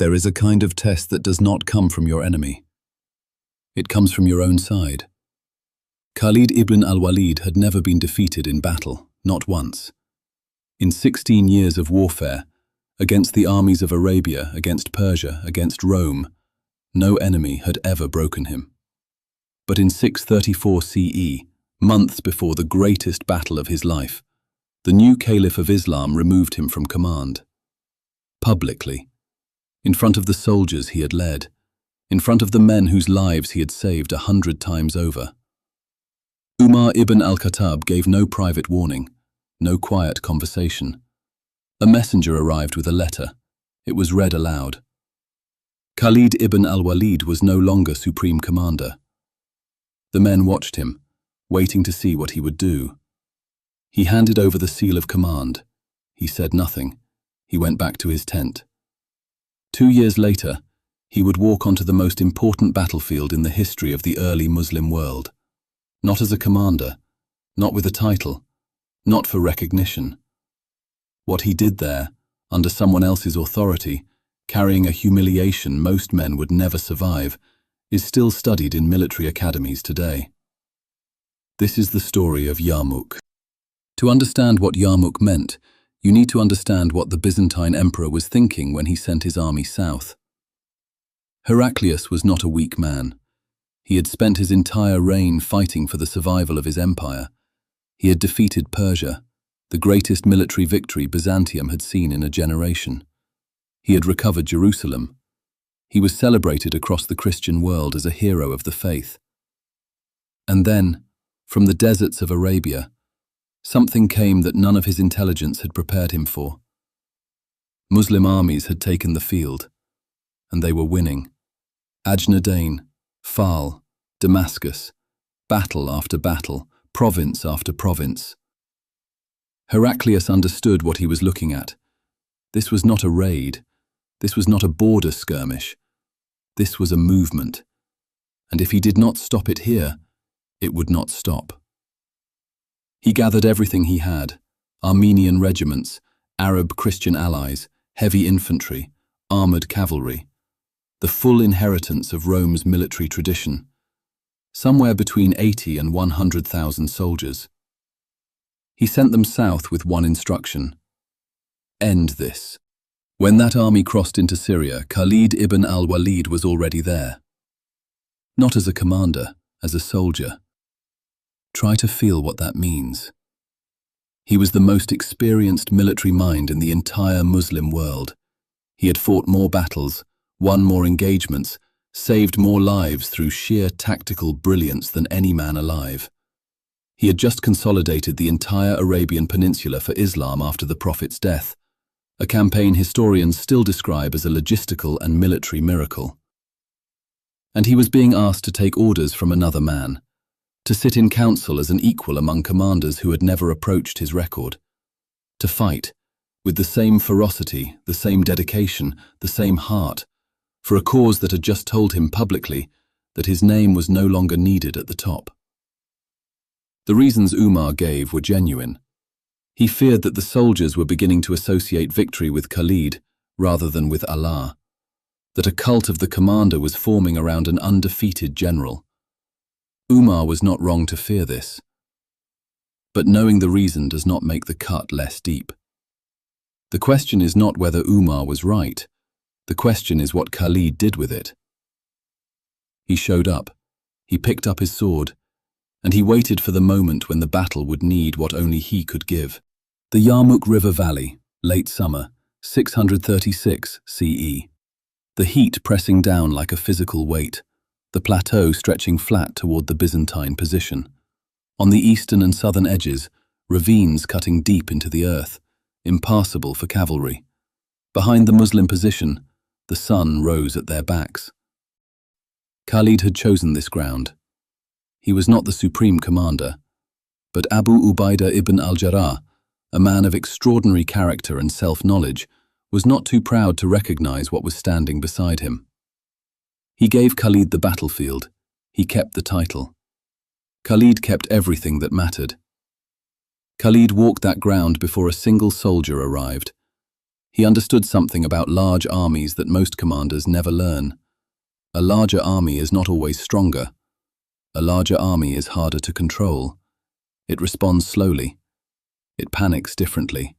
There is a kind of test that does not come from your enemy. It comes from your own side. Khalid ibn al-Walid had never been defeated in battle, not once. In 16 years of warfare, against the armies of Arabia, against Persia, against Rome, no enemy had ever broken him. But in 634 CE, months before the greatest battle of his life, the new Caliph of Islam removed him from command. Publicly, in front of the soldiers he had led, in front of the men whose lives he had saved 100 times over. Umar ibn al-Khattab gave no private warning, no quiet conversation. A messenger arrived with a letter. It was read aloud. Khalid ibn al-Walid was no longer supreme commander. The men watched him, waiting to see what he would do. He handed over the seal of command. He said nothing. He went back to his tent. 2 years later, he would walk onto the most important battlefield in the history of the early Muslim world. Not as a commander, not with a title, not for recognition. What he did there, under someone else's authority, carrying a humiliation most men would never survive, is still studied in military academies today. This is the story of Yarmouk. To understand what Yarmouk meant, you need to understand what the Byzantine Emperor was thinking when he sent his army south. Heraclius was not a weak man. He had spent his entire reign fighting for the survival of his empire. He had defeated Persia, the greatest military victory Byzantium had seen in a generation. He had recovered Jerusalem. He was celebrated across the Christian world as a hero of the faith. And then, from the deserts of Arabia, something came that none of his intelligence had prepared him for. Muslim armies had taken the field, and they were winning. Ajnadain, Fal, Damascus, battle after battle, province after province. Heraclius understood what he was looking at. This was not a raid. This was not a border skirmish. This was a movement. And if he did not stop it here, it would not stop. He gathered everything he had: Armenian regiments, Arab Christian allies, heavy infantry, armored cavalry, the full inheritance of Rome's military tradition, somewhere between 80 and 100,000 soldiers. He sent them south with one instruction: end this. When that army crossed into Syria, Khalid ibn al-Walid was already there. Not as a commander, as a soldier. Try to feel what that means. He was the most experienced military mind in the entire Muslim world. He had fought more battles, won more engagements, saved more lives through sheer tactical brilliance than any man alive. He had just consolidated the entire Arabian Peninsula for Islam after the Prophet's death, a campaign historians still describe as a logistical and military miracle. And he was being asked to take orders from another man, to sit in council as an equal among commanders who had never approached his record, to fight, with the same ferocity, the same dedication, the same heart, for a cause that had just told him publicly that his name was no longer needed at the top. The reasons Umar gave were genuine. He feared that the soldiers were beginning to associate victory with Khalid rather than with Allah, that a cult of the commander was forming around an undefeated general. Umar was not wrong to fear this. But knowing the reason does not make the cut less deep. The question is not whether Umar was right. The question is what Khalid did with it. He showed up. He picked up his sword, and he waited for the moment when the battle would need what only he could give. The Yarmouk River Valley, late summer, 636 CE. The heat pressing down like a physical weight, the plateau stretching flat toward the Byzantine position. On the eastern and southern edges, ravines cutting deep into the earth, impassable for cavalry. Behind the Muslim position, the sun rose at their backs. Khalid had chosen this ground. He was not the supreme commander, but Abu Ubaidah ibn al-Jarrah, a man of extraordinary character and self-knowledge, was not too proud to recognize what was standing beside him. He gave Khalid the battlefield. He kept the title. Khalid kept everything that mattered. Khalid walked that ground before a single soldier arrived. He understood something about large armies that most commanders never learn. A larger army is not always stronger. A larger army is harder to control. It responds slowly. It panics differently.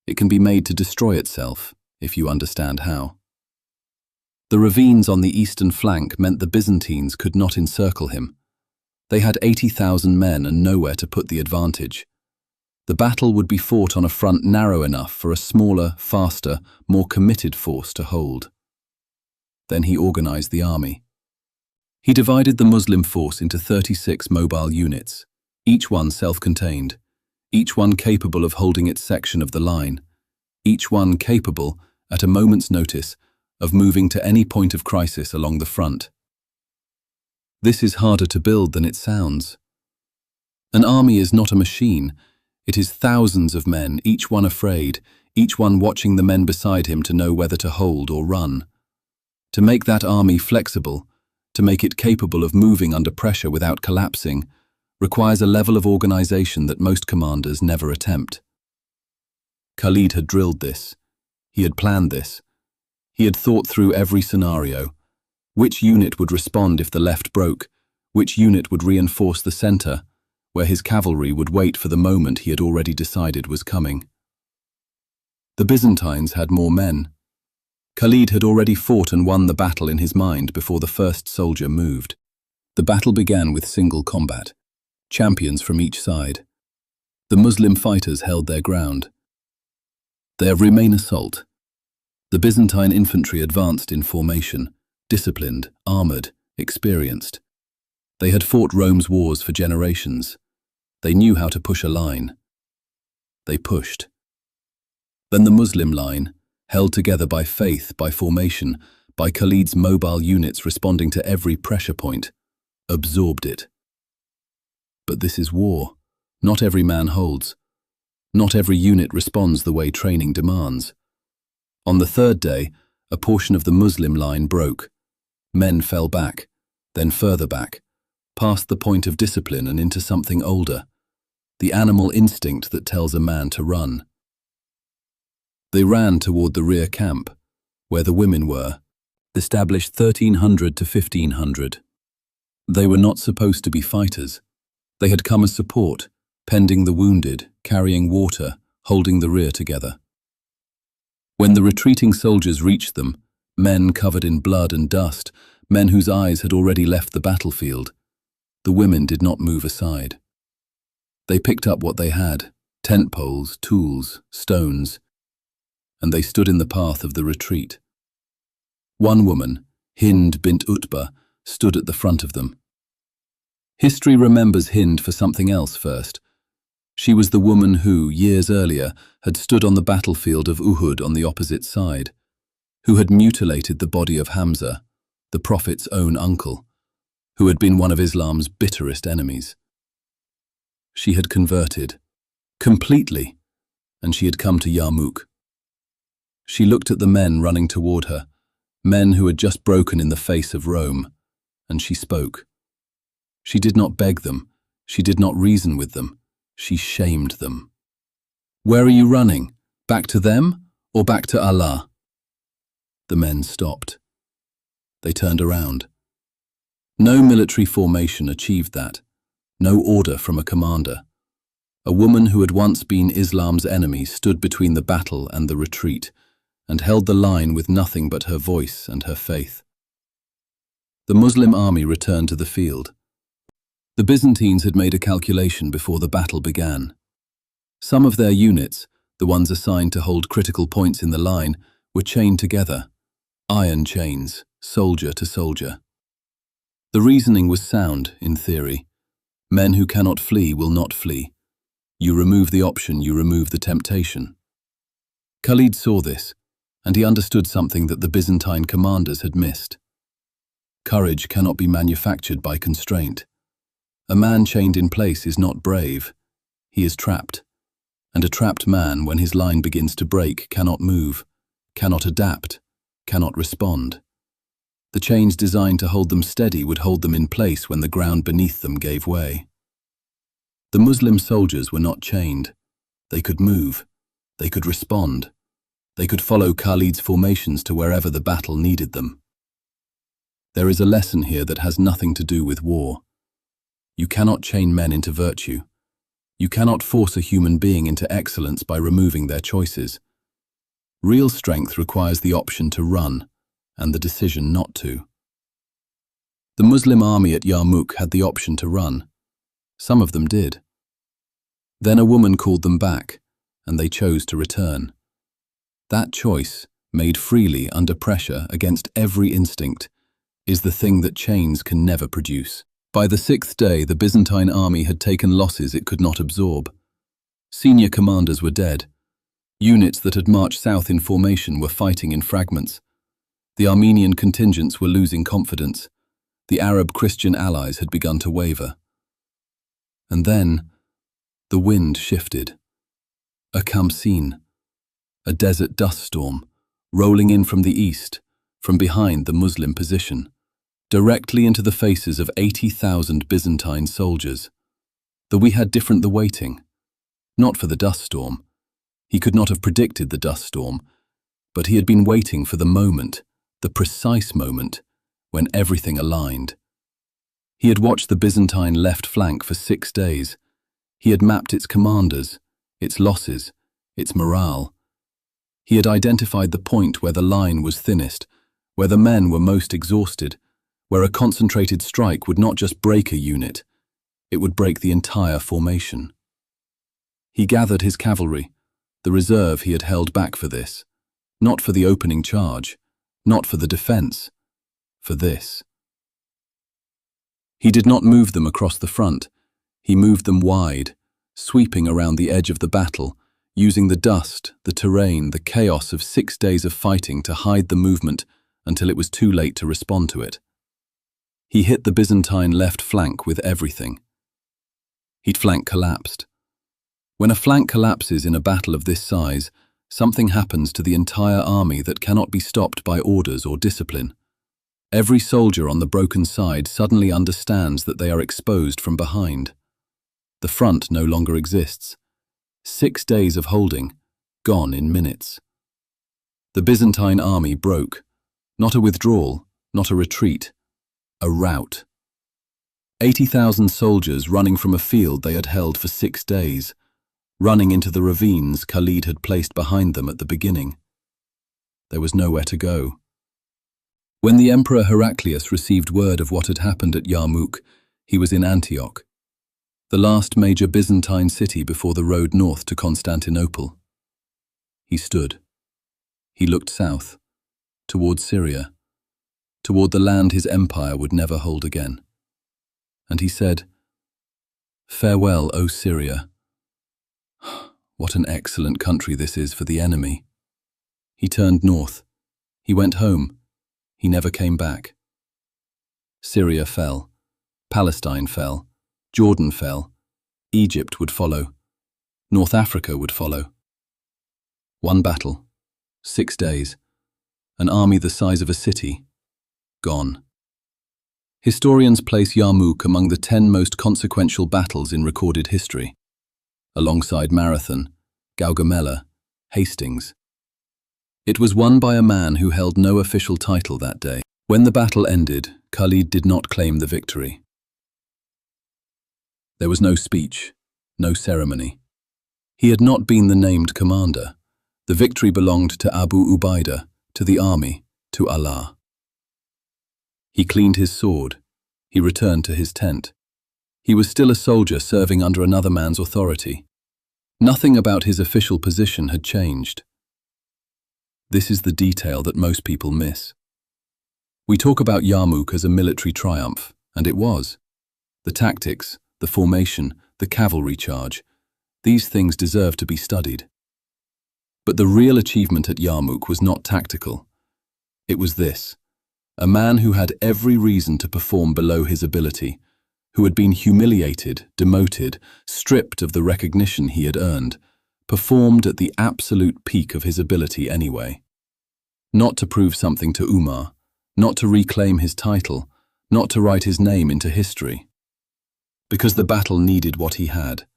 It can be made to destroy itself, if you understand how. The ravines on the eastern flank meant the Byzantines could not encircle him. They had 80,000 men and nowhere to put the advantage. The battle would be fought on a front narrow enough for a smaller, faster, more committed force to hold. Then he organized the army. He divided the Muslim force into 36 mobile units, each one self-contained, each one capable of holding its section of the line, each one capable, at a moment's notice, of moving to any point of crisis along the front. This is harder to build than it sounds. An army is not a machine. It is thousands of men, each one afraid, each one watching the men beside him to know whether to hold or run. To make that army flexible, to make it capable of moving under pressure without collapsing, requires a level of organization that most commanders never attempt. Khalid had drilled this. He had planned this. He had thought through every scenario. Which unit would respond if the left broke? Which unit would reinforce the center, where his cavalry would wait for the moment he had already decided was coming? The Byzantines had more men. Khalid had already fought and won the battle in his mind before the first soldier moved. The battle began with single combat, champions from each side. The Muslim fighters held their ground. Their main assault. The Byzantine infantry advanced in formation, disciplined, armored, experienced. They had fought Rome's wars for generations. They knew how to push a line. They pushed. Then the Muslim line, held together by faith, by formation, by Khalid's mobile units responding to every pressure point, absorbed it. But this is war. Not every man holds. Not every unit responds the way training demands. On the third day, a portion of the Muslim line broke. Men fell back, then further back, past the point of discipline and into something older, the animal instinct that tells a man to run. They ran toward the rear camp, where the women were, established 1,300 to 1,500. They were not supposed to be fighters. They had come as support, pending the wounded, carrying water, holding the rear together. When the retreating soldiers reached them, men covered in blood and dust, men whose eyes had already left the battlefield, the women did not move aside. They picked up what they had, tent poles, tools, stones, and they stood in the path of the retreat. One woman, Hind bint Utbah, stood at the front of them. History remembers Hind for something else first. She was the woman who, years earlier, had stood on the battlefield of Uhud on the opposite side, who had mutilated the body of Hamza, the Prophet's own uncle, who had been one of Islam's bitterest enemies. She had converted, completely, and she had come to Yarmouk. She looked at the men running toward her, men who had just broken in the face of Rome, and she spoke. She did not beg them, she did not reason with them, she shamed them. "Where are you running? Back to them or back to Allah?" The men stopped. They turned around. No military formation achieved that, no order from a commander. A woman who had once been Islam's enemy stood between the battle and the retreat, and held the line with nothing but her voice and her faith. The Muslim army returned to the field. The Byzantines had made a calculation before the battle began. Some of their units, the ones assigned to hold critical points in the line, were chained together, iron chains, soldier to soldier. The reasoning was sound, in theory. Men who cannot flee will not flee. You remove the option, you remove the temptation. Khalid saw this, and he understood something that the Byzantine commanders had missed. Courage cannot be manufactured by constraint. A man chained in place is not brave. He is trapped. And a trapped man, when his line begins to break, cannot move, cannot adapt, cannot respond. The chains designed to hold them steady would hold them in place when the ground beneath them gave way. The Muslim soldiers were not chained. They could move. They could respond. They could follow Khalid's formations to wherever the battle needed them. There is a lesson here that has nothing to do with war. You cannot chain men into virtue. You cannot force a human being into excellence by removing their choices. Real strength requires the option to run and the decision not to. The Muslim army at Yarmouk had the option to run. Some of them did. Then a woman called them back, and they chose to return. That choice, made freely under pressure against every instinct, is the thing that chains can never produce. By the 6th day, the Byzantine army had taken losses it could not absorb. Senior commanders were dead. Units that had marched south in formation were fighting in fragments. The Armenian contingents were losing confidence. The Arab Christian allies had begun to waver. And then, the wind shifted. A khamsin, a desert dust storm, rolling in from the east, from behind the Muslim position, directly into the faces of 80,000 Byzantine soldiers. Though we had different the waiting, not for the dust storm. He could not have predicted the dust storm, but he had been waiting for the moment, the precise moment, when everything aligned. He had watched the Byzantine left flank for 6 days. He had mapped its commanders, its losses, its morale. He had identified the point where the line was thinnest, where the men were most exhausted, where a concentrated strike would not just break a unit, it would break the entire formation. He gathered his cavalry, the reserve he had held back for this, not for the opening charge, not for the defense, for this. He did not move them across the front. He moved them wide, sweeping around the edge of the battle, using the dust, the terrain, the chaos of 6 days of fighting to hide the movement until it was too late to respond to it. He hit the Byzantine left flank with everything. His flank collapsed. When a flank collapses in a battle of this size, something happens to the entire army that cannot be stopped by orders or discipline. Every soldier on the broken side suddenly understands that they are exposed from behind. The front no longer exists. 6 days of holding, gone in minutes. The Byzantine army broke. Not a withdrawal, not a retreat, a rout. 80,000 soldiers running from a field they had held for 6 days, running into the ravines Khalid had placed behind them at the beginning. There was nowhere to go. When the Emperor Heraclius received word of what had happened at Yarmouk, he was in Antioch, the last major Byzantine city before the road north to Constantinople. He stood. He looked south, toward Syria, toward the land his empire would never hold again. And he said, "Farewell, O Syria. What an excellent country this is for the enemy." He turned north. He went home. He never came back. Syria fell. Palestine fell. Jordan fell. Egypt would follow. North Africa would follow. One battle. 6 days. An army the size of a city. Gone. Historians place Yarmouk among the 10 most consequential battles in recorded history, alongside Marathon, Gaugamela, Hastings. It was won by a man who held no official title that day. When the battle ended, Khalid did not claim the victory. There was no speech, no ceremony. He had not been the named commander. The victory belonged to Abu Ubaidah, to the army, to Allah. He cleaned his sword. He returned to his tent. He was still a soldier serving under another man's authority. Nothing about his official position had changed. This is the detail that most people miss. We talk about Yarmouk as a military triumph, and it was. The tactics, the formation, the cavalry charge, these things deserve to be studied. But the real achievement at Yarmouk was not tactical. It was this: a man who had every reason to perform below his ability, who had been humiliated, demoted, stripped of the recognition he had earned, performed at the absolute peak of his ability anyway. Not to prove something to Umar, not to reclaim his title, not to write his name into history. Because the battle needed what he had.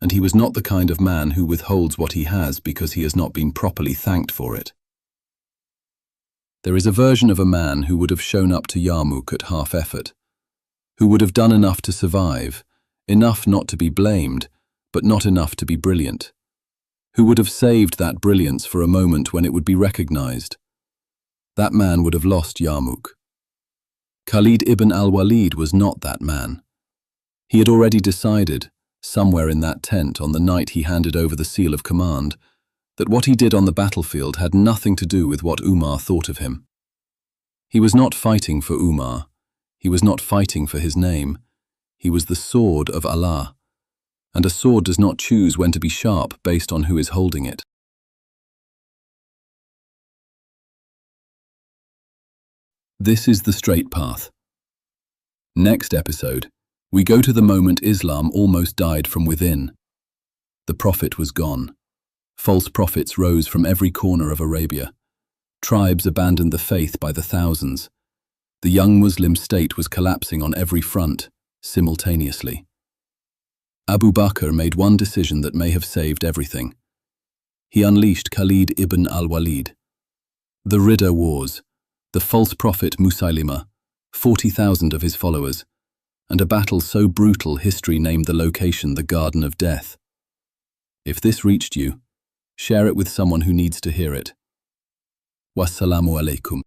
and he was not the kind of man who withholds what he has because he has not been properly thanked for it. There is a version of a man who would have shown up to Yarmouk at half effort, who would have done enough to survive, enough not to be blamed, but not enough to be brilliant, who would have saved that brilliance for a moment when it would be recognized. That man would have lost Yarmouk. Khalid ibn al-Walid was not that man. He had already decided, somewhere in that tent on the night he handed over the seal of command, that what he did on the battlefield had nothing to do with what Umar thought of him. He was not fighting for Umar. He was not fighting for his name. He was the sword of Allah, and a sword does not choose when to be sharp based on who is holding it. This is the straight path. Next episode, we go to the moment Islam almost died from within. The Prophet was gone. False prophets rose from every corner of Arabia. Tribes abandoned the faith by the thousands. The young Muslim state was collapsing on every front, simultaneously. Abu Bakr made one decision that may have saved everything. He unleashed Khalid ibn al-Walid. The Ridda Wars, the false prophet Musaylimah, 40,000 of his followers, and a battle so brutal history named the location the Garden of Death. If this reached you, share it with someone who needs to hear it. Wassalamu alaikum.